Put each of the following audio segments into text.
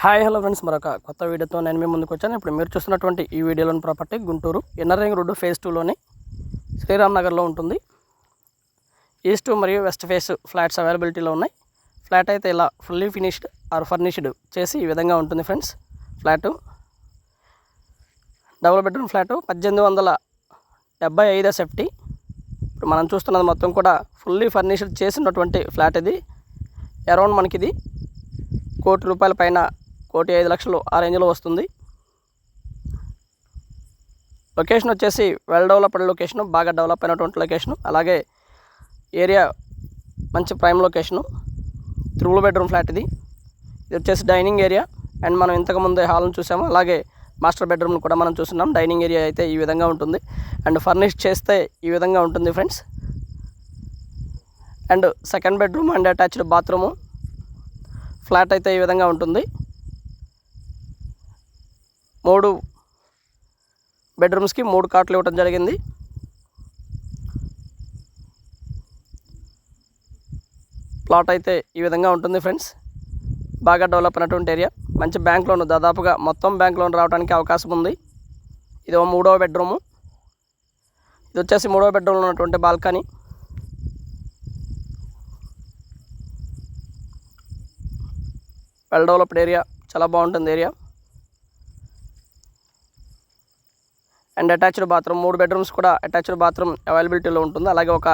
Hi hello friends, మరొక కొత్త వీడియోతో నేను మీ ముందుకు వచ్చాను. ఇప్పుడు మీరు చూస్తున్నటువంటి ఈ వీడియోలోని property Guntur inner ring road phase 2లోని శ్రీరామ్ నగర్లో ఉంటుంది. ఈస్ట్ మరియు వెస్ట్ ఫేస్ ఫ్లాట్స్ అవైలబిలిటీలో ఉన్నాయి. ఫ్లాట్ అయితే ఇలా ఫుల్లీ ఫినిష్డ్ ఆర్ ఫర్నిష్డ్ చేసి ఈ విధంగా ఉంటుంది friends. Flat double bedroom flat 1875 safety. ఇప్పుడు మనం చూస్తున్నది మొత్తం కూడా ఫుల్లీ ఫర్నిష్డ్ చేసినటువంటి ఫ్లాట్. ఇది అరౌండ్ మనకి ఇది ₹1,00,00,000 పైన 1,05,00,000 ఆ రేంజ్లో వస్తుంది. లొకేషన్ వచ్చేసి వెల్ డెవలప్డ్ లొకేషను, బాగా డెవలప్ అయినటువంటి లొకేషను. అలాగే ఏరియా మంచి ప్రైమ్ లొకేషను. 3 బెడ్రూమ్ ఫ్లాట్ ఇది. ఇది వచ్చేసి డైనింగ్ ఏరియా. అండ్ మనం ఇంతకుముందే హాల్ని చూసాము, అలాగే మాస్టర్ బెడ్రూమ్ని కూడా మనం చూస్తున్నాం. డైనింగ్ ఏరియా అయితే ఈ విధంగా ఉంటుంది. అండ్ ఫర్నిష్ చేస్తే ఈ విధంగా ఉంటుంది friends. And second bedroom and attached bathroom. Flat అయితే ఈ విధంగా ఉంటుంది. 3 బెడ్రూమ్స్కి 3 కాట్లు ఇవ్వడం జరిగింది. ప్లాట్ అయితే ఈ విధంగా ఉంటుంది ఫ్రెండ్స్. బాగా డెవలప్ అయినటువంటి ఏరియా. మంచి బ్యాంక్ లోన్, దాదాపుగా మొత్తం బ్యాంక్ లోన్ రావడానికి అవకాశం ఉంది. ఇది 3వ బెడ్రూము. ఇది వచ్చేసి 3వ బెడ్రూమ్లో ఉన్నటువంటి బాల్కనీ. వెల్ డెవలప్డ్ ఏరియా, చాలా బాగుంటుంది area. And attached bathroom, 3 bedrooms కూడా అటాచ్డ్ బాత్రూమ్ అవైలబిలిటీలో ఉంటుంది. అలాగే ఒక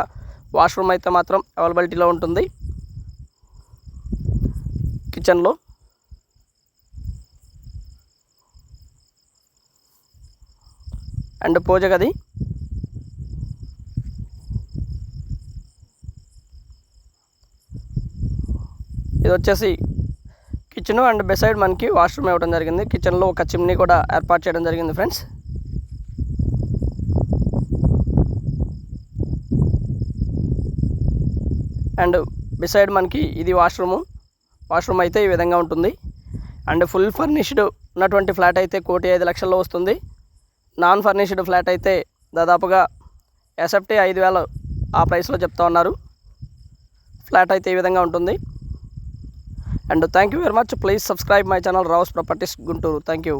వాష్రూమ్ అయితే మాత్రం అవైలబిలిటీలో ఉంటుంది కిచెన్లో. అండ్ పూజ గది. ఇది వచ్చేసి కిచెన్ అండ్ బెసైడ్ మనకి వాష్రూమ్ ఇవ్వడం జరిగింది. కిచెన్లో ఒక చిమ్నీ కూడా ఏర్పాటు చేయడం జరిగింది ఫ్రెండ్స్. అండ్ బిసైడ్ మనకి ఇది వాష్రూమ్ అయితే ఈ విధంగా ఉంటుంది. అండ్ ఫుల్ ఫర్నిష్డ్ ఉన్నటువంటి ఫ్లాట్ అయితే 1,05,00,000 వస్తుంది. నాన్ ఫర్నిష్డ్ ఫ్లాట్ అయితే దాదాపుగా ఎస్ఎఫ్టీ 5,000 ఆ ప్రైస్లో చెప్తా ఉన్నారు. ఫ్లాట్ అయితే ఈ విధంగా ఉంటుంది. And thank you very much. Please subscribe my channel Rao's properties Guntur. Thank you.